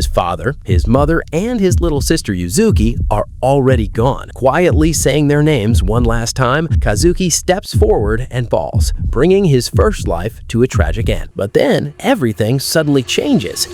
His father, his mother, and his little sister Yuzuki are already gone. Quietly saying their names one last time, Kazuki steps forward and falls, bringing his first life to a tragic end. But then, everything suddenly changes.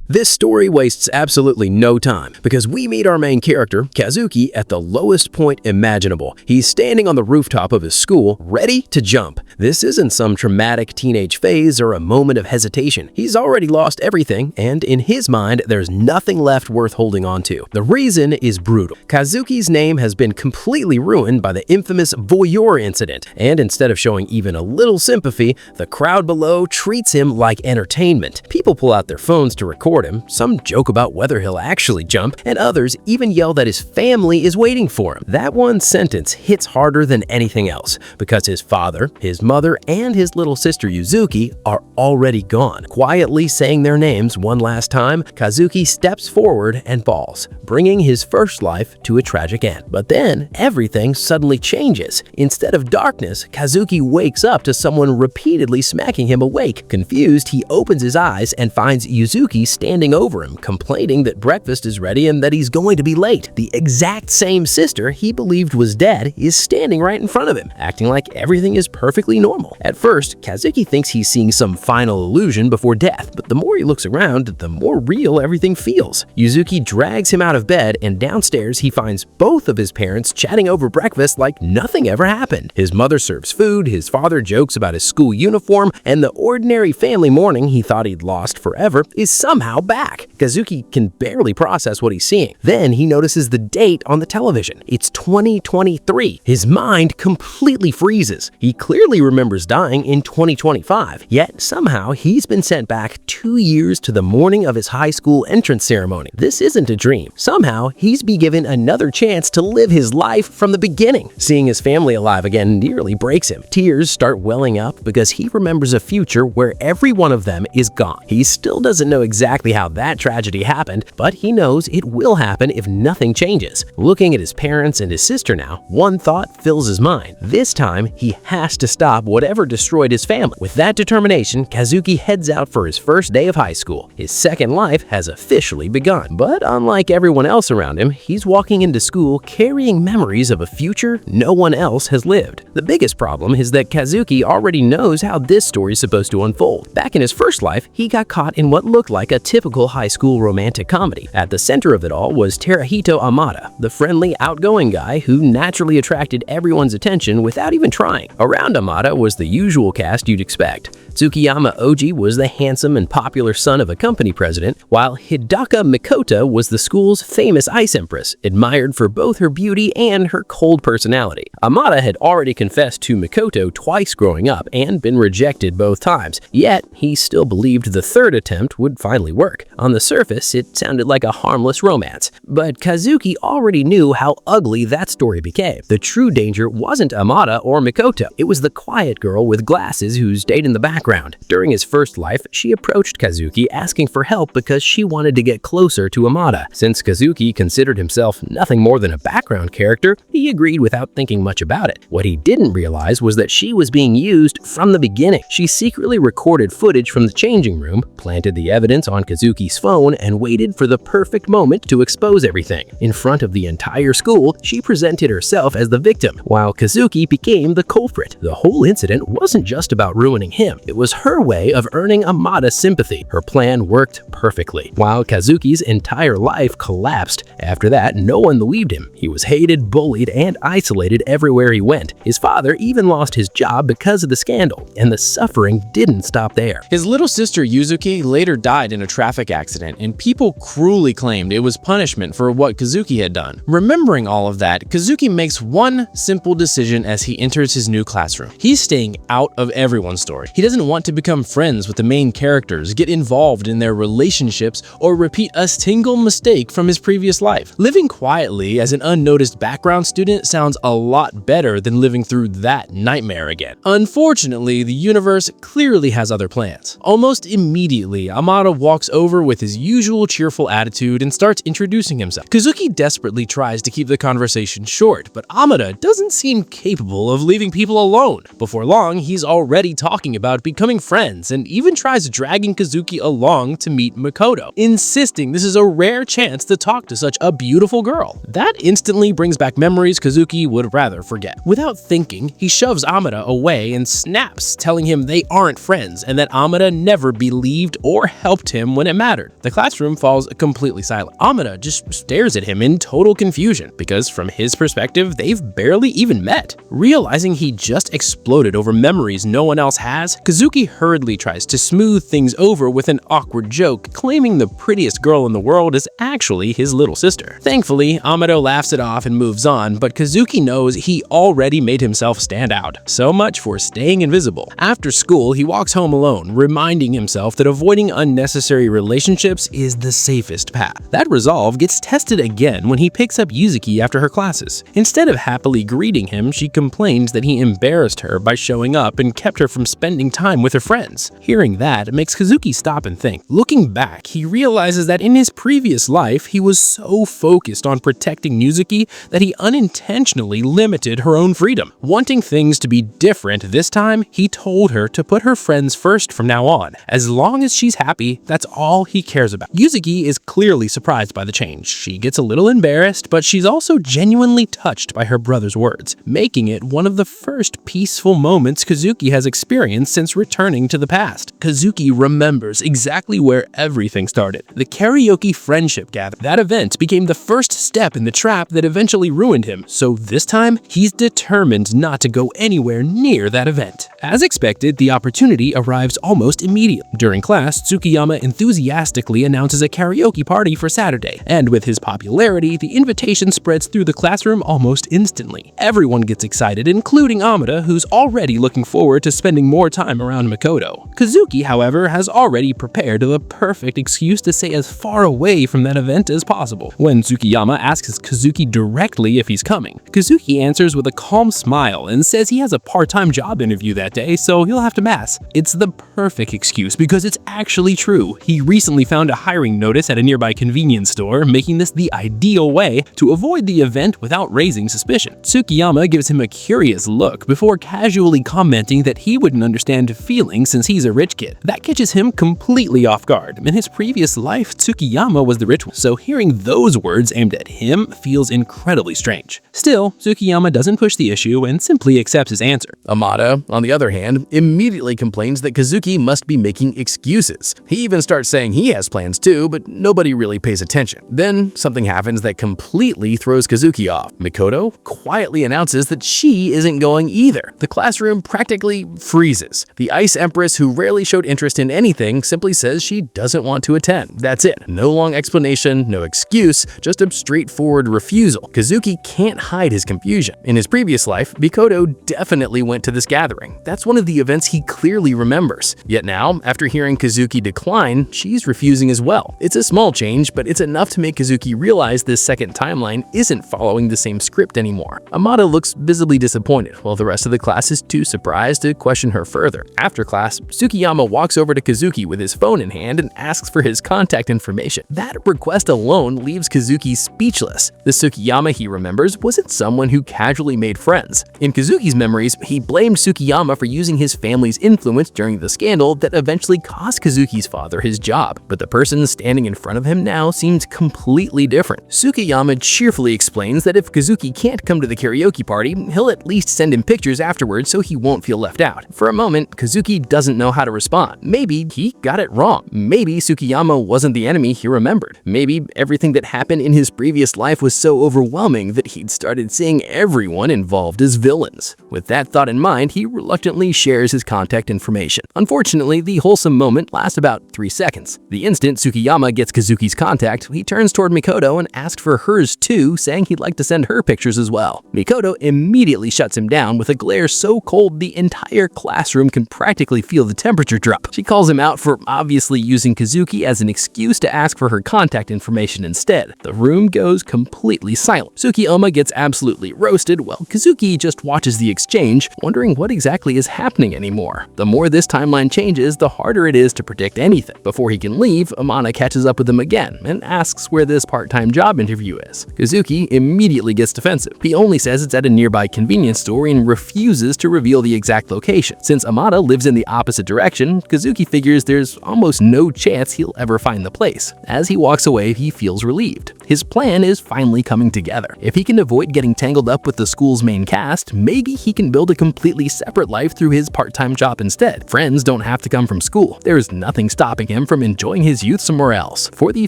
This story wastes absolutely no time because we meet our main character, Kazuki, at the lowest point imaginable. He's standing on the rooftop of his school, ready to jump. This isn't some traumatic teenage phase or a moment of hesitation. He's already lost everything, and in his mind, there's nothing left worth holding on to. The reason is brutal. Kazuki's name has been completely ruined by the infamous voyeur incident, and instead of showing even a little sympathy, the crowd below treats him like entertainment. People pull out their phones to record him, some joke about whether he'll actually jump, and others even yell that his family is waiting for him. That one sentence hits harder than anything else because his father, his mother, and his little sister Yuzuki are already gone. Quietly saying their names one last time, Kazuki steps forward and falls, bringing his first life to a tragic end. But then, everything suddenly changes. Instead of darkness, Kazuki wakes up to someone repeatedly smacking him awake. Confused, he opens his eyes and finds Yuzuki standing over him, complaining that breakfast is ready and that he's going to be late. The exact same sister he believed was dead is standing right in front of him, acting like everything is perfectly normal. At first, Kazuki thinks he's seeing some final illusion before death, but the more he looks around, the more real everything feels. Yuzuki drags him out of bed, and downstairs he finds both of his parents chatting over breakfast like nothing ever happened. His mother serves food, his father jokes about his school uniform, and the ordinary family morning he thought he'd lost forever is somehow back. Kazuki can barely process what he's seeing. Then he notices the date on the television. It's 2023. His mind completely freezes. He clearly remembers dying in 2025, yet somehow he's been sent back 2 years to the morning of his high school entrance ceremony. This isn't a dream. Somehow he's been given another chance to live his life from the beginning. Seeing his family alive again nearly breaks him. Tears start welling up because he remembers a future where every one of them is gone. He still doesn't know exactly how that tragedy happened, but he knows it will happen if nothing changes. Looking at his parents and his sister now, one thought fills his mind. This time, he has to stop whatever destroyed his family. With that determination, Kazuki heads out for his first day of high school. His second life has officially begun. But unlike everyone else around him, he's walking into school carrying memories of a future no one else has lived. The biggest problem is that Kazuki already knows how this story is supposed to unfold. Back in his first life, he got caught in what looked like a typical high school romantic comedy. At the center of it all was Terahito Amada, the friendly, outgoing guy who naturally attracted everyone's attention without even trying. Around Amada was the usual cast you'd expect. Tsukiyama Oji was the handsome and popular son of a company president, while Hidaka Mikota was the school's famous ice empress, admired for both her beauty and her cold personality. Amada had already confessed to Mikoto twice growing up and been rejected both times, yet he still believed the third attempt would finally work. On the surface, it sounded like a harmless romance, but Kazuki already knew how ugly that story became. The true danger wasn't Amada or Mikoto, it was the quiet girl with glasses who stayed in the background. During his first life, she approached Kazuki asking for help because she wanted to get closer to Amada. Since Kazuki considered himself nothing more than a background character, he agreed without thinking much about it. What he didn't realize was that she was being used from the beginning. She secretly recorded footage from the changing room, planted the evidence on Kazuki's phone, and waited for the perfect moment to expose everything. In front of the entire school, she presented herself as the victim, while Kazuki became the culprit. The whole incident wasn't just about ruining him. It was her way of earning Amada's sympathy. Her plan worked perfectly. While Kazuki's entire life collapsed, after that, no one believed him. He was hated, bullied, and isolated everywhere he went. His father even lost his job because of the scandal, and the suffering didn't stop there. His little sister Yuzuki later died in a traffic accident, and people cruelly claimed it was punishment for what Kazuki had done. Remembering all of that, Kazuki makes one simple decision as he enters his new classroom. He's staying out of everyone's story. He doesn't want to become friends with the main characters, get involved in their relationships, or repeat a single mistake from his previous life. Living quietly as an unnoticed background student sounds a lot better than living through that nightmare again. Unfortunately, the universe clearly has other plans. Almost immediately, Amada walks over with his usual cheerful attitude and starts introducing himself. Kazuki desperately tries to keep the conversation short, but Amada doesn't seem capable of leaving people alone. Before long, he's already talking about becoming friends and even tries dragging Kazuki along to meet Makoto, insisting this is a rare chance to talk to such a beautiful girl. That instantly brings back memories Kazuki would rather forget. Without thinking, he shoves Amada away and snaps, telling him they aren't friends and that Amada never believed or helped him when it mattered. The classroom falls completely silent. Amada just stares at him in total confusion because from his perspective, they've barely even met. Realizing he just exploded over memories no one else has, Kazuki hurriedly tries to smooth things over with an awkward joke, claiming the prettiest girl in the world is actually his little sister. Thankfully, Amado laughs it off and moves on, but Kazuki knows he already made himself stand out. So much for staying invisible. After school, he walks home alone, reminding himself that avoiding unnecessary relationships is the safest path. That resolve gets tested again when he picks up Yuzuki after her classes. Instead of happily greeting him, she complains that he embarrassed her by showing up and kept her from spending time with her friends. Hearing that makes Kazuki stop and think. Looking back, he realizes that in his previous life, he was so focused on protecting Yuzuki that he unintentionally limited her own freedom. Wanting things to be different this time, he told her to put her friends first from now on. As long as she's happy, that's all he cares about. Yuzuki is clearly surprised by the change. She gets a little embarrassed, but she's also genuinely touched by her brother's words, making it one of the first peaceful moments Kazuki has experienced since returning to the past. Kazuki remembers exactly where everything started. The karaoke friendship gathering. That event became the first step in the trap that eventually ruined him, so this time, he's determined not to go anywhere near that event. As expected, the opportunity arrives almost immediately. During class, Tsukiyama enthusiastically announces a karaoke party for Saturday, and with his popularity, the invitation spreads through the classroom almost instantly. Everyone gets excited, including Amada, who's already looking forward to spending more time around Makoto. Kazuki, however, has already prepared the perfect excuse to stay as far away from that event as possible. When Tsukiyama asks Kazuki directly if he's coming, Kazuki answers with a calm smile and says he has a part-time job interview that day, so he'll have to pass. It's the perfect excuse because it's actually true. He recently found a hiring notice at a nearby convenience store, making this the ideal way to avoid the event without raising suspicion. Tsukiyama gives him a curious look before casually commenting that he wouldn't understand feelings since he's a rich kid. That catches him completely off guard. In his previous life, Tsukiyama was the rich one, so hearing those words aimed at him feels incredibly strange. Still, Tsukiyama doesn't push the issue and simply accepts his answer. Amada, on the other hand, immediately complains that Kazuki must be making excuses. He even starts saying he has plans too, but nobody really pays attention. Then, something happens that completely throws Kazuki off. Makoto quietly announces that she isn't going either. The classroom practically freezes. The Ice Empress, who rarely showed interest in anything, simply says she doesn't want to attend. That's it. No long explanation, no excuse, just a straightforward refusal. Kazuki can't hide his confusion. In his previous life, Makoto definitely went to this gathering. That's one of the events he clearly remembers. Yet now, after hearing Kazuki decline, she's refusing as well. It's a small change, but it's enough to make Kazuki realize this second timeline isn't following the same script anymore. Amada looks visibly disappointed, while the rest of the class is too surprised to question her further. After class, Tsukiyama walks over to Kazuki with his phone in hand and asks for his contact information. That request alone leaves Kazuki speechless. The Tsukiyama he remembers wasn't someone who casually made friends. In Kazuki's memories, he blamed Tsukiyama for using his family's influence during the scandal that eventually cost Kazuki's father his job. But the person standing in front of him now seems completely different. Tsukiyama cheerfully explains that if Kazuki can't come to the karaoke party, he'll at least send him pictures afterwards so he won't feel left out. For a moment, Kazuki doesn't know how to respond. Maybe he got it wrong. Maybe Tsukiyama wasn't the enemy he remembered. Maybe everything that happened in his previous life was so overwhelming that he'd started seeing everyone involved as villains. With that thought in mind, he reluctantly shares his contact information. Unfortunately, the wholesome moment lasts about 3 seconds. The instant Tsukiyama gets Kazuki's contact, he turns toward Makoto and asks for hers too, saying he'd like to send her pictures as well. Makoto immediately shuts him down with a glare so cold the entire classroom can practically feel the temperature drop. She calls him out for obviously using Kazuki as an excuse to ask for her contact information instead. The room goes completely silent. Tsukiyama gets absolutely roasted while Kazuki just watches the exchange, wondering what exactly exactly is happening anymore. The more this timeline changes, the harder it is to predict anything. Before he can leave, Amada catches up with him again and asks where this part-time job interview is. Kazuki immediately gets defensive. He only says it's at a nearby convenience store and refuses to reveal the exact location. Since Amada lives in the opposite direction, Kazuki figures there's almost no chance he'll ever find the place. As he walks away, he feels relieved. His plan is finally coming together. If he can avoid getting tangled up with the school's main cast, maybe he can build a completely separate life through his part-time job instead. Friends don't have to come from school. There's nothing stopping him from enjoying his youth somewhere else. For the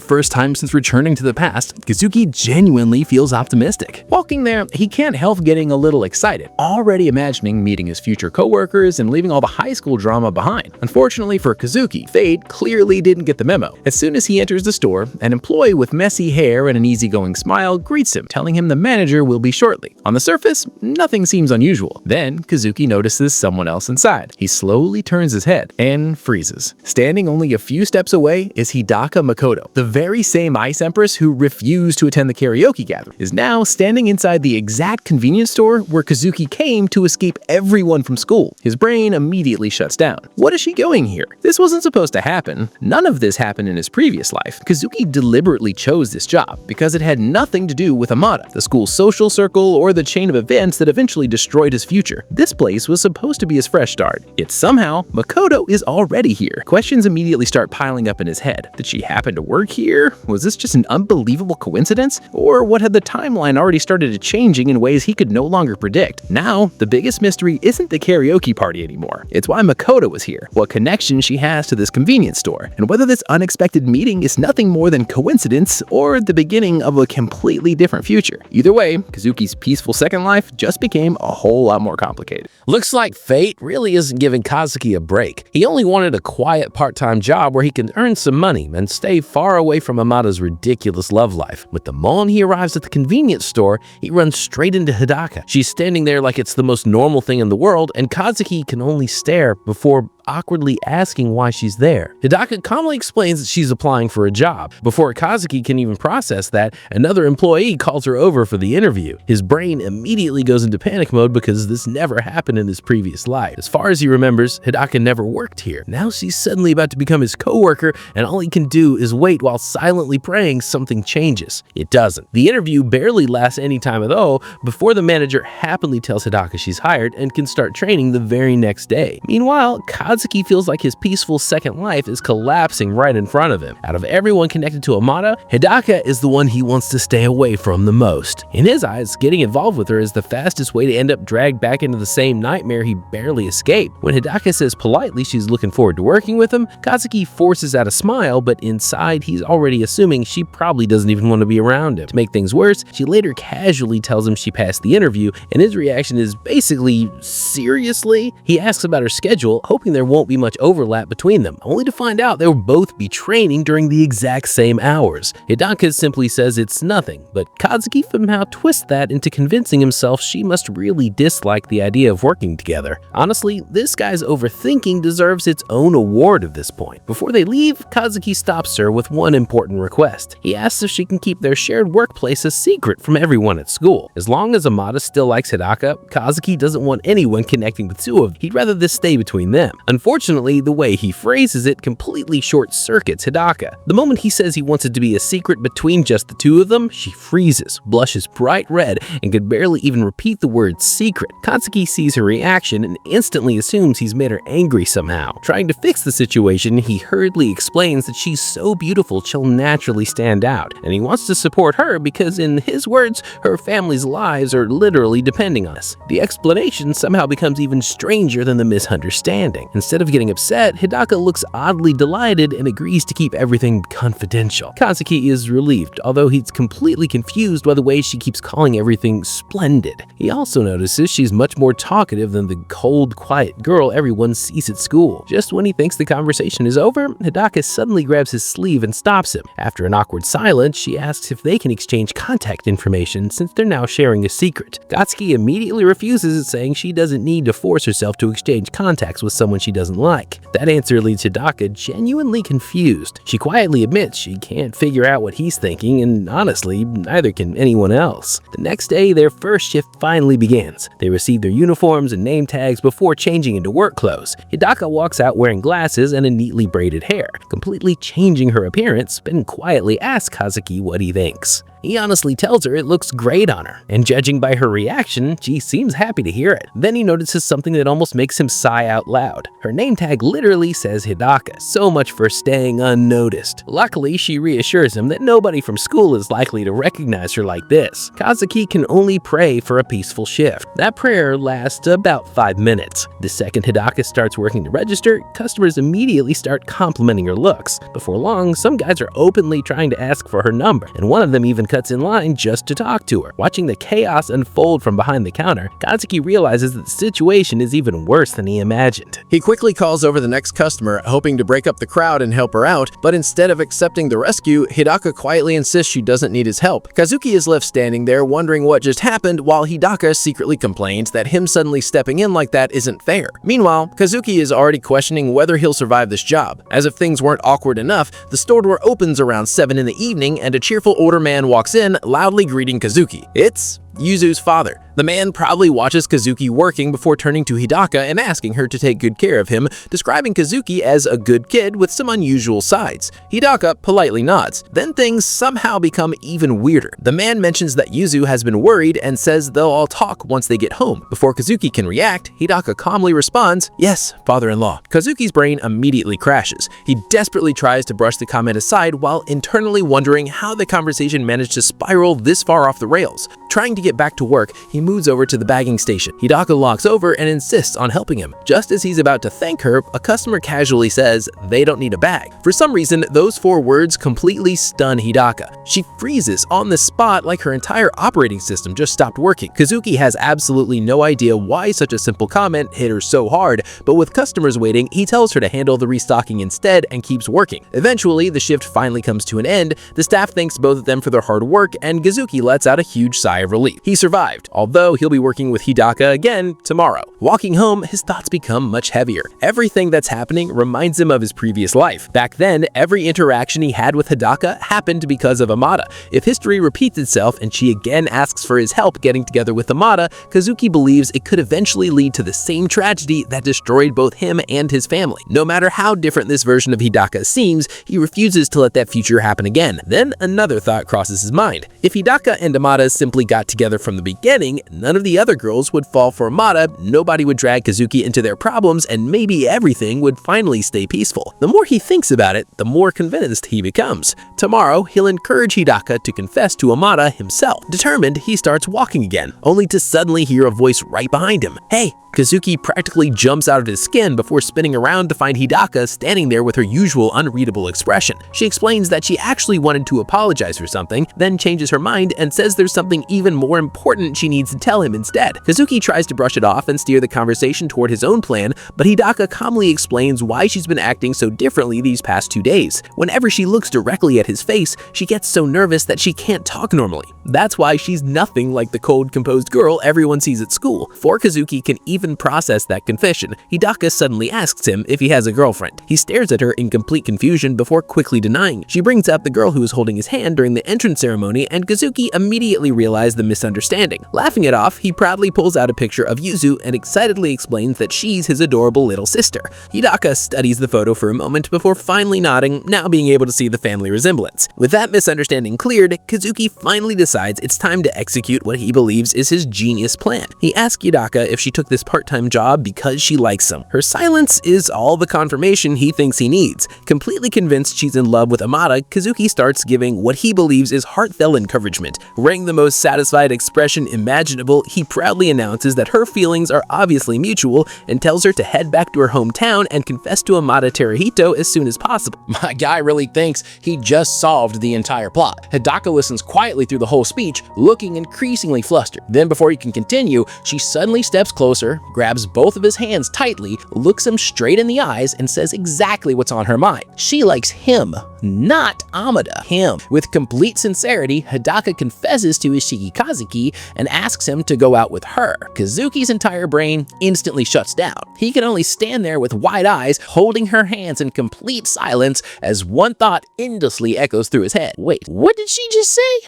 first time since returning to the past, Kazuki genuinely feels optimistic. Walking there, he can't help getting a little excited, already imagining meeting his future coworkers and leaving all the high school drama behind. Unfortunately for Kazuki, fate clearly didn't get the memo. As soon as he enters the store, an employee with messy hair and an easygoing smile greets him, telling him the manager will be shortly. On the surface, nothing seems unusual. Then, Kazuki notices someone else inside. He slowly turns his head and freezes. Standing only a few steps away is Hidaka Makoto, the very same Ice Empress who refused to attend the karaoke gathering, is now standing inside the exact convenience store where Kazuki came to escape everyone from school. His brain immediately shuts down. What is she doing here? This wasn't supposed to happen. None of this happened in his previous life. Kazuki deliberately chose this job because it had nothing to do with Amada, the school's social circle, or the chain of events that eventually destroyed his future. This place was supposed to be his fresh start. Yet somehow, Makoto is already here. Questions immediately start piling up in his head. Did she happen to work here? Was this just an unbelievable coincidence? Or what had the timeline already started changing in ways he could no longer predict? Now, the biggest mystery isn't the karaoke party anymore. It's why Makoto was here, what connection she has to this convenience store, and whether this unexpected meeting is nothing more than coincidence or the beginning of a completely different future. Either way, Kazuki's peaceful second life just became a whole lot more complicated. Looks like fate really isn't giving Kazuki a break. He only wanted a quiet part-time job where he can earn some money and stay far away from Amada's ridiculous love life. But the moment he arrives at the convenience store, he runs straight into Hidaka. She's standing there like it's the most normal thing in the world, and Kazuki can only stare before awkwardly asking why she's there. Hidaka calmly explains that she's applying for a job. Before Kazuki can even process that, another employee calls her over for the interview. His brain immediately goes into panic mode because this never happened in his previous life. As far as he remembers, Hidaka never worked here. Now she's suddenly about to become his coworker, and all he can do is wait while silently praying something changes. It doesn't. The interview barely lasts any time at all before the manager happily tells Hidaka she's hired and can start training the very next day. Meanwhile, Kazuki feels like his peaceful second life is collapsing right in front of him. Out of everyone connected to Amada, Hidaka is the one he wants to stay away from the most. In his eyes, getting involved with her is the fastest way to end up dragged back into the same nightmare he barely escaped. When Hidaka says politely she's looking forward to working with him, Kazuki forces out a smile, but inside he's already assuming she probably doesn't even want to be around him. To make things worse, she later casually tells him she passed the interview, and his reaction is basically, seriously? He asks about her schedule, hoping there won't be much overlap between them, only to find out they'll both be training during the exact same hours. Hidaka simply says it's nothing, but Kazuki somehow twists that into convincing himself she must really dislike the idea of working together. Honestly, this guy's overthinking deserves its own award at this point. Before they leave, Kazuki stops her with one important request. He asks if she can keep their shared workplace a secret from everyone at school. As long as Amada still likes Hidaka, Kazuki doesn't want anyone connecting the two of them. He'd rather this stay between them. Unfortunately, the way he phrases it completely short-circuits Hidaka. The moment he says he wants it to be a secret between just the two of them, she freezes, blushes bright red, and could barely even repeat the word secret. Kazuki sees her reaction and instantly assumes he's made her angry somehow. Trying to fix the situation, he hurriedly explains that she's so beautiful she'll naturally stand out, and he wants to support her because, in his words, her family's lives are literally depending on us. The explanation somehow becomes even stranger than the misunderstanding. Instead of getting upset, Hidaka looks oddly delighted and agrees to keep everything confidential. Kazuki is relieved, although he's completely confused by the way she keeps calling everything splendid. He also notices she's much more talkative than the cold, quiet girl everyone sees at school. Just when he thinks the conversation is over, Hidaka suddenly grabs his sleeve and stops him. After an awkward silence, she asks if they can exchange contact information since they're now sharing a secret. Kazuki immediately refuses, saying she doesn't need to force herself to exchange contacts with someone she doesn't like. That answer leaves Hidaka genuinely confused. She quietly admits she can't figure out what he's thinking, and honestly, neither can anyone else. The next day, their first shift finally begins. They receive their uniforms and name tags before changing into work clothes. Hidaka walks out wearing glasses and a neatly braided hair, completely changing her appearance, and quietly asks Kazuki what he thinks. He honestly tells her it looks great on her, and judging by her reaction, she seems happy to hear it. Then he notices something that almost makes him sigh out loud. Her name tag literally says Hidaka, so much for staying unnoticed. Luckily, she reassures him that nobody from school is likely to recognize her like this. Kazuki can only pray for a peaceful shift. That prayer lasts about 5 minutes. The second Hidaka starts working the register, customers immediately start complimenting her looks. Before long, some guys are openly trying to ask for her number, and one of them even cuts in line just to talk to her. Watching the chaos unfold from behind the counter, Kazuki realizes that the situation is even worse than he imagined. He quickly calls over the next customer, hoping to break up the crowd and help her out, but instead of accepting the rescue, Hidaka quietly insists she doesn't need his help. Kazuki is left standing there wondering what just happened, while Hidaka secretly complains that him suddenly stepping in like that isn't fair. Meanwhile, Kazuki is already questioning whether he'll survive this job. As if things weren't awkward enough, the store door opens around 7 in the evening and a cheerful older man walks in, loudly greeting Kazuki. It's Yuzu's father. The man proudly watches Kazuki working before turning to Hidaka and asking her to take good care of him, describing Kazuki as a good kid with some unusual sides. Hidaka politely nods. Then things somehow become even weirder. The man mentions that Yuzu has been worried and says they'll all talk once they get home. Before Kazuki can react, Hidaka calmly responds, "Yes, father-in-law." Kazuki's brain immediately crashes. He desperately tries to brush the comment aside while internally wondering how the conversation managed to spiral this far off the rails. Trying to get back to work, he moves over to the bagging station. Hidaka walks over and insists on helping him. Just as he's about to thank her, a customer casually says they don't need a bag. For some reason, those 4 words completely stun Hidaka. She freezes on the spot like her entire operating system just stopped working. Kazuki has absolutely no idea why such a simple comment hit her so hard, but with customers waiting, he tells her to handle the restocking instead and keeps working. Eventually, the shift finally comes to an end. The staff thanks both of them for their hard work, and Kazuki lets out a huge sigh of relief. He survived, although he'll be working with Hidaka again tomorrow. Walking home, his thoughts become much heavier. Everything that's happening reminds him of his previous life. Back then, every interaction he had with Hidaka happened because of Amada. If history repeats itself and she again asks for his help getting together with Amada, Kazuki believes it could eventually lead to the same tragedy that destroyed both him and his family. No matter how different this version of Hidaka seems, he refuses to let that future happen again. Then another thought crosses his mind. If Hidaka and Amada simply got together from the beginning, none of the other girls would fall for Amada, nobody would drag Kazuki into their problems, and maybe everything would finally stay peaceful. The more he thinks about it, the more convinced he becomes. Tomorrow, he'll encourage Hidaka to confess to Amada himself. Determined, he starts walking again, only to suddenly hear a voice right behind him. "Hey!" Kazuki practically jumps out of his skin before spinning around to find Hidaka standing there with her usual unreadable expression. She explains that she actually wanted to apologize for something, then changes her mind and says there's something even more important she needs to tell him instead. Kazuki tries to brush it off and steer the conversation toward his own plan, but Hidaka calmly explains why she's been acting so differently these past 2 days. Whenever she looks directly at his face, she gets so nervous that she can't talk normally. That's why she's nothing like the cold, composed girl everyone sees at school. Before Kazuki can even process that confession, Hidaka suddenly asks him if he has a girlfriend. He stares at her in complete confusion before quickly denying. She brings up the girl who was holding his hand during the entrance ceremony, and Kazuki immediately realized the misunderstanding. Laughing it off, he proudly pulls out a picture of Yuzu and excitedly explains that she's his adorable little sister. Hidaka studies the photo for a moment before finally nodding, now being able to see the family resemblance. With that misunderstanding cleared, Kazuki finally decides it's time to execute what he believes is his genius plan. He asks Hidaka if she took this part-time job because she likes him. Her silence is all the confirmation he thinks he needs. Completely convinced she's in love with Amada, Kazuki starts giving what he believes is heartfelt encouragement. Wearing the most satisfied expression imaginable, he proudly announces that her feelings are obviously mutual and tells her to head back to her hometown and confess to Amada Teruhito as soon as possible. My guy really thinks he just solved the entire plot. Hidaka listens quietly through the whole speech, looking increasingly flustered. Then before he can continue, she suddenly steps closer, grabs both of his hands tightly, looks him straight in the eyes, and says exactly what's on her mind. She likes him, not Amada, him. With complete sincerity, Hidaka confesses to Ishiki Kazuki and asks him to go out with her. Kazuki's entire brain instantly shuts down. He can only stand there with wide eyes, holding her hands in complete silence as one thought endlessly echoes through his head. Wait, what did she just say?